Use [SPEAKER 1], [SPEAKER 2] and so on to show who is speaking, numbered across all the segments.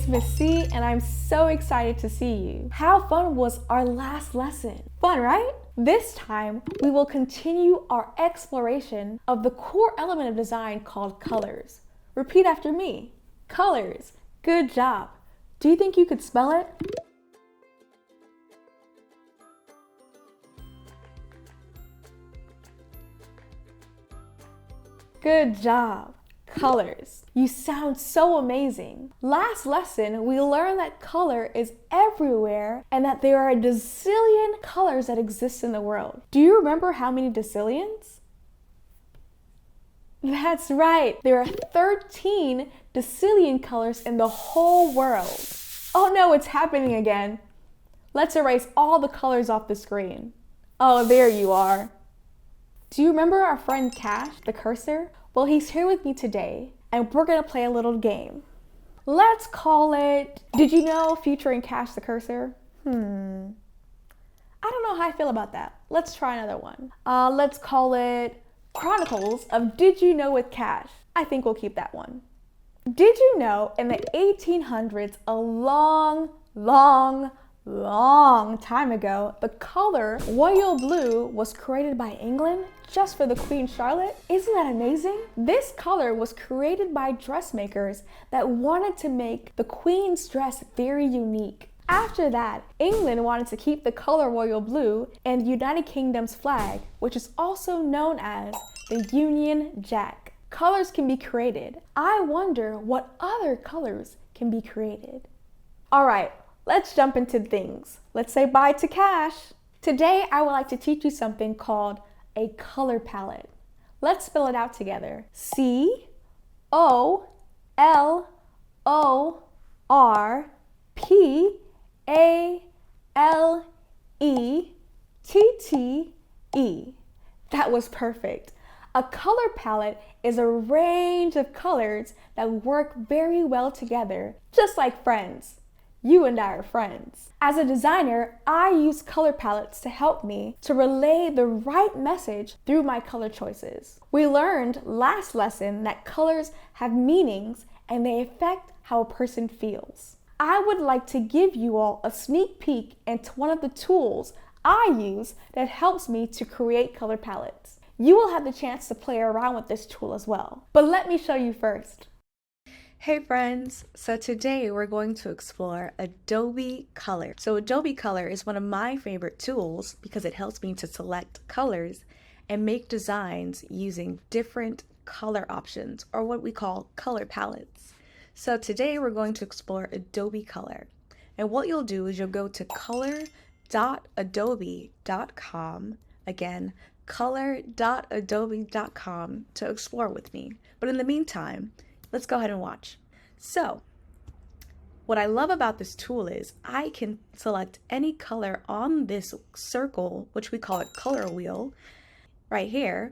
[SPEAKER 1] it's Miss C, and I'm so excited to see you. How fun was our last lesson? Fun, right? This time, we will continue our exploration of the core element of design called colors. Repeat after me. Colors. Good job. Do you think you could spell it? Good job. Colors. You sound so amazing. Last lesson, we learned that color is everywhere and that there are a decillion colors that exist in the world. Do you remember how many decillions? That's right. There are 13 decillion colors in the whole world. Oh no, it's happening again. Let's erase all the colors off the screen. Oh, there you are. Do you remember our friend Cash, the cursor? Well, he's here with me today, and we're gonna play a little game. Let's call it, Did You Know, featuring Cash the cursor? I don't know how I feel about that. Let's try another one. Let's call it Chronicles of Did You Know with Cash. I think we'll keep that one. Did you know in the 1800s, a long time ago, the color royal blue was created by England just for the Queen Charlotte? Isn't that amazing? This color was created by dressmakers that wanted to make the Queen's dress very unique. After that, England wanted to keep the color royal blue in the United Kingdom's flag, which is also known as the Union Jack. Colors can be created. I wonder what other colors can be created. All right. Let's jump into things. Let's say bye to Cash. Today, I would like to teach you something called a color palette. Let's spell it out together. COLORPALETTE. That was perfect. A color palette is a range of colors that work very well together, just like friends. You and I are friends. As a designer, I use color palettes to help me to relay the right message through my color choices. We learned last lesson that colors have meanings and they affect how a person feels. I would like to give you all a sneak peek into one of the tools I use that helps me to create color palettes. You will have the chance to play around with this tool as well. But let me show you first. Hey friends, so today we're going to explore Adobe Color. So Adobe Color is one of my favorite tools because it helps me to select colors and make designs using different color options, or what we call color palettes. So today we're going to explore Adobe Color. And what you'll do is you'll go to color.adobe.com, again, color.adobe.com to explore with me. But in the meantime, let's go ahead and watch. So, what I love about this tool is I can select any color on this circle, which we call a color wheel, right here.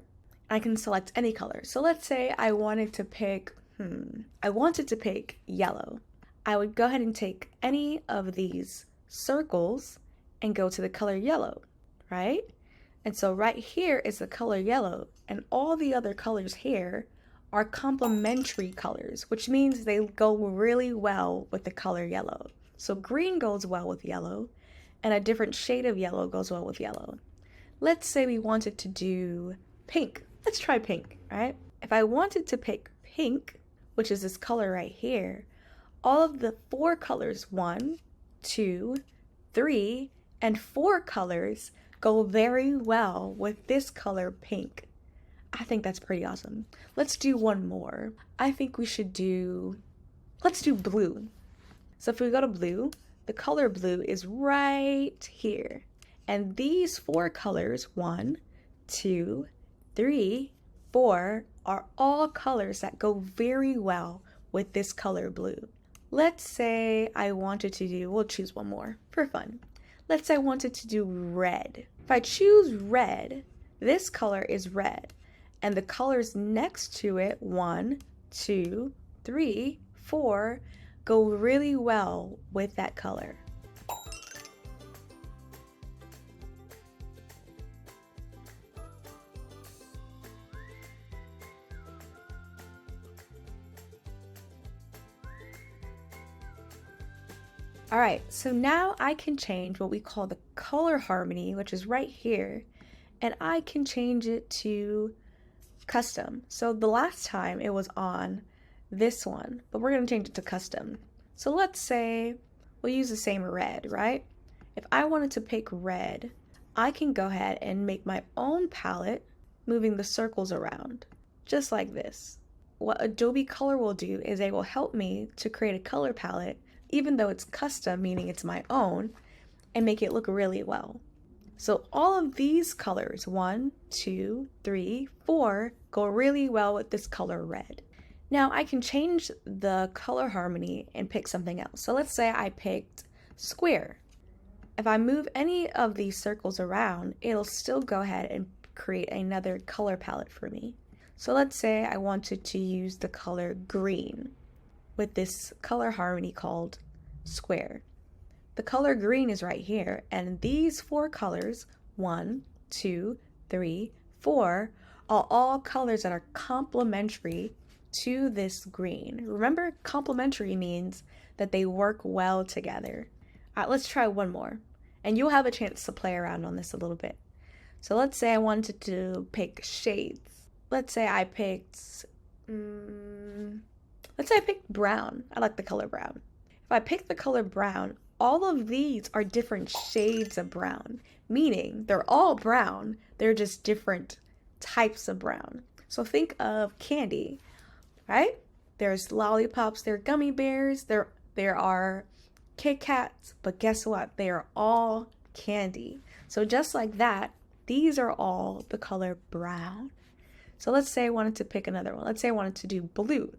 [SPEAKER 1] I can select any color. So let's say I wanted to pick, yellow. I would go ahead and take any of these circles and go to the color yellow, right? And so right here is the color yellow, and all the other colors here are complementary colors, which means they go really well with the color yellow. So green goes well with yellow, and a different shade of yellow goes well with yellow. Let's say we wanted to do pink. Let's try pink, right? If I wanted to pick pink, which is this color right here, all of the 4 colors, 1, 2, 3, and 4 colors go very well with this color pink. I think that's pretty awesome. Let's do one more. I think we should let's do blue. So if we go to blue, the color blue is right here. And these 4 colors, 1, 2, 3, 4, are all colors that go very well with this color blue. Let's say I wanted to do, we'll choose one more for fun. Let's say I wanted to do red. If I choose red, this color is red. And the colors next to it, 1, 2, 3, 4, go really well with that color. All right, so now I can change what we call the color harmony, which is right here, and I can change it to custom. So the last time it was on this one, but we're going to change it to custom. So let's say we'll use the same red, right? If I wanted to pick red, I can go ahead and make my own palette, moving the circles around, just like this. What Adobe Color will do is it will help me to create a color palette, even though it's custom, meaning it's my own, and make it look really well. So all of these colors, 1, 2, 3, 4, go really well with this color red. Now I can change the color harmony and pick something else. So let's say I picked square. If I move any of these circles around, it'll still go ahead and create another color palette for me. So let's say I wanted to use the color green with this color harmony called square. The color green is right here, and these 4 colors, 1, 2, 3, 4, are all colors that are complementary to this green. Remember, complementary means that they work well together. All right, let's try one more, and you'll have a chance to play around on this a little bit. So let's say I wanted to pick shades. Let's say I picked brown. I like the color brown. If I pick the color brown, all of these are different shades of brown, meaning they're all brown, they're just different types of brown. So think of candy, right? There's lollipops, there are gummy bears, there are Kit Kats, but guess what? They are all candy. So just like that, these are all the color brown. So let's say I wanted to pick another one. Let's say I wanted to do blue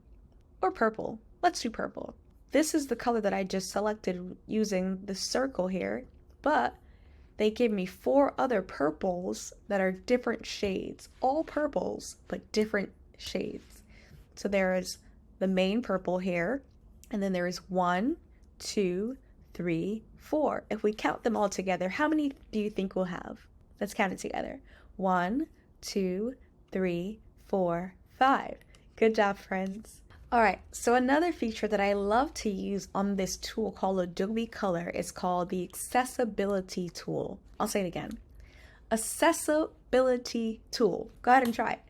[SPEAKER 1] or purple. Let's do purple. This is the color that I just selected using the circle here, but they give me 4 other purples that are different shades, all purples, but different shades. So there is the main purple here, and then there is 1, 2, 3, 4. If we count them all together, how many do you think we'll have? Let's count it together. 1, 2, 3, 4, 5. Good job, friends. All right, so another feature that I love to use on this tool called Adobe Color is called the Accessibility tool. I'll say it again. Accessibility tool. Go ahead and try it.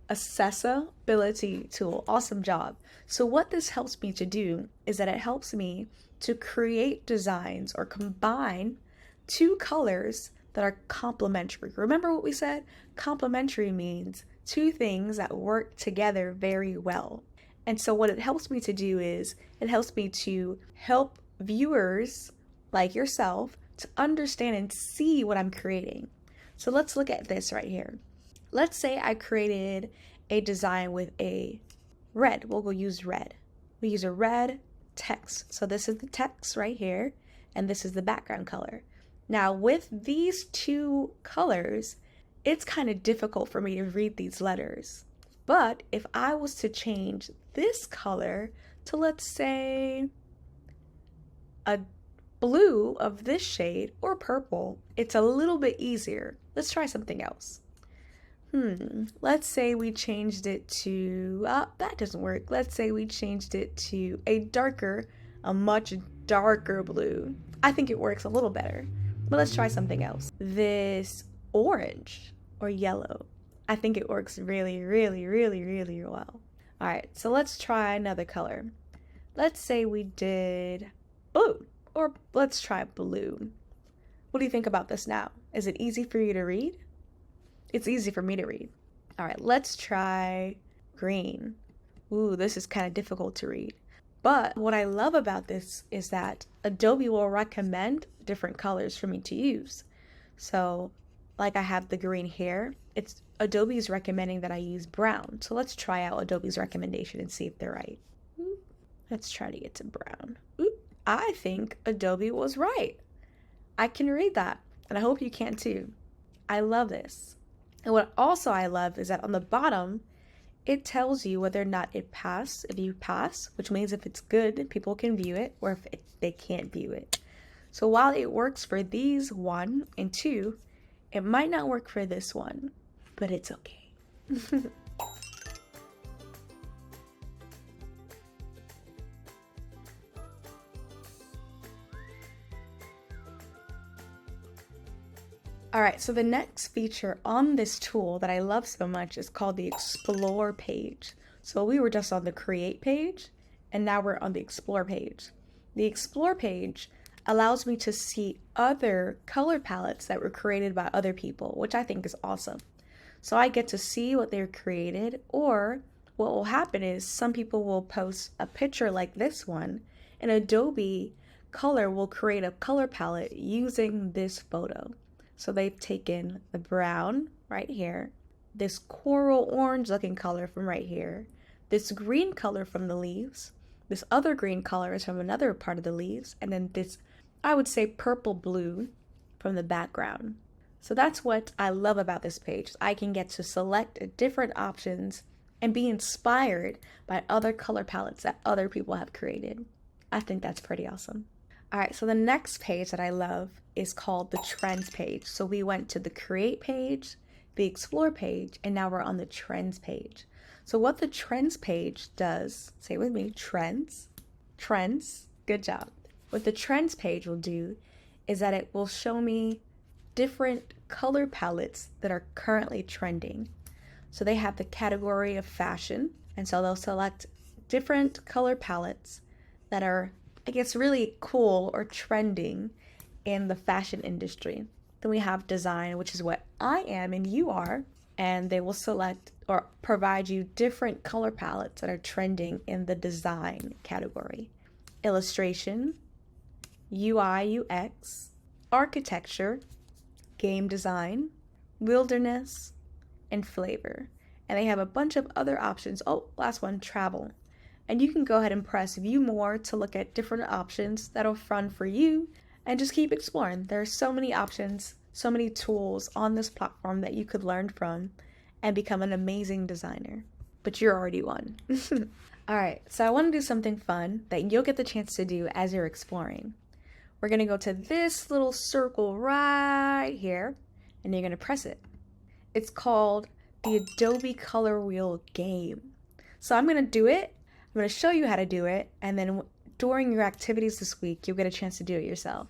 [SPEAKER 1] Accessibility tool. Awesome job. So what this helps me to do is that it helps me to create designs or combine 2 colors that are complementary. Remember what we said? Complementary means 2 things that work together very well. And so what it helps me to do is it helps me to help viewers like yourself to understand and see what I'm creating. So let's look at this right here. Let's say I created a design with a red. We'll go use red. We use a red text. So this is the text right here, and this is the background color. Now with these 2 colors, it's kind of difficult for me to read these letters. But if I was to change this color to, let's say, a blue of this shade or purple, it's a little bit easier. Let's try something else. Let's say we changed it to, that doesn't work. Let's say we changed it to a much darker blue. I think it works a little better, but let's try something else. This orange or yellow. I think it works really, really, really, really well. All right, so let's try another color. Let's say we did blue, or let's try blue. What do you think about this now? Is it easy for you to read? It's easy for me to read. All right, let's try green. Ooh, this is kind of difficult to read. But what I love about this is that Adobe will recommend different colors for me to use. So like I have the green here, Adobe is recommending that I use brown. So let's try out Adobe's recommendation and see if they're right. Let's try to get to brown. I think Adobe was right. I can read that, and I hope you can too. I love this. And what also I love is that on the bottom, it tells you whether or not it passed. If you pass, which means if it's good, people can view it, or if they can't view it. So while it works for these 1 and 2, it might not work for this one, but it's okay. All right, so the next feature on this tool that I love so much is called the Explore page. So we were just on the Create page, and now we're on the Explore page. The Explore page allows me to see other color palettes that were created by other people, which I think is awesome. So I get to see what they've created, or what will happen is some people will post a picture like this one, and Adobe Color will create a color palette using this photo. So they've taken the brown right here, this coral orange looking color from right here, this green color from the leaves, this other green color is from another part of the leaves, and then this, I would say, purple blue from the background. So that's what I love about this page. I can get to select different options and be inspired by other color palettes that other people have created. I think that's pretty awesome. All right, so the next page that I love is called the Trends page. So we went to the Create page, the Explore page, and now we're on the Trends page. So what the Trends page does, say it with me, Trends, good job. What the Trends page will do is that it will show me different color palettes that are currently trending. So they have the category of fashion, and so they'll select different color palettes that are, I guess, really cool or trending in the fashion industry. Then we have design, which is what I am and you are, and they will select or provide you different color palettes that are trending in the design category. Illustration, UI, UX, architecture, game design, wilderness, and flavor. And they have a bunch of other options. Oh, last one, travel. And you can go ahead and press view more to look at different options that'll run for you and just keep exploring. There are so many options, so many tools on this platform that you could learn from and become an amazing designer. But you're already one. All right, so I want to do something fun that you'll get the chance to do as you're exploring. We're going to go to this little circle right here, and you're going to press it. It's called the Adobe Color Wheel game. So I'm going to do it. I'm going to show you how to do it, and then during your activities this week, you'll get a chance to do it yourself.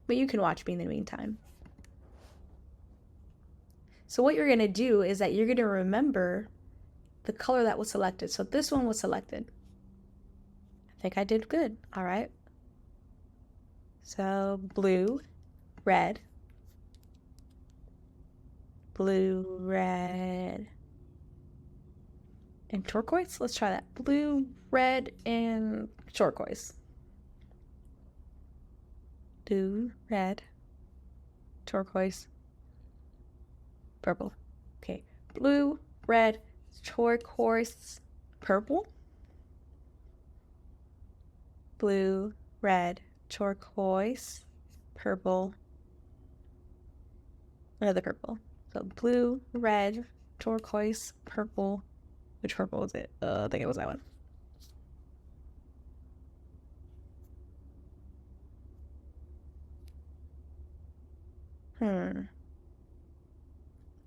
[SPEAKER 1] But you can watch me in the meantime. So what you're going to do is that you're going to remember the color that was selected. So this one was selected. I think I did good. All right. So blue, red, and turquoise. Let's try that. Blue, red, and turquoise. Blue, red, turquoise, purple. Okay. Blue, red, turquoise, purple. Blue, red, turquoise, purple, another purple. So blue, red, turquoise, purple. Which purple was it? I think it was that one.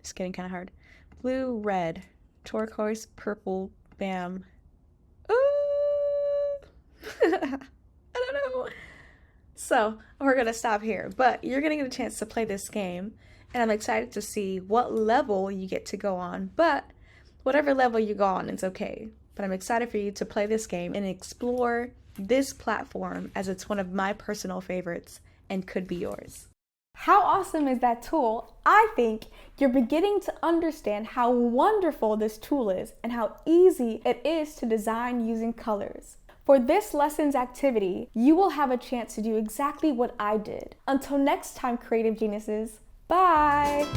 [SPEAKER 1] It's getting kind of hard. Blue, red, turquoise, purple, bam. Ooh! I don't know. So we're going to stop here, but you're going to get a chance to play this game, and I'm excited to see what level you get to go on, but whatever level you go on, it's okay. But I'm excited for you to play this game and explore this platform as it's one of my personal favorites and could be yours. How awesome is that tool? I think you're beginning to understand how wonderful this tool is and how easy it is to design using colors. For this lesson's activity, you will have a chance to do exactly what I did. Until next time, creative geniuses, bye!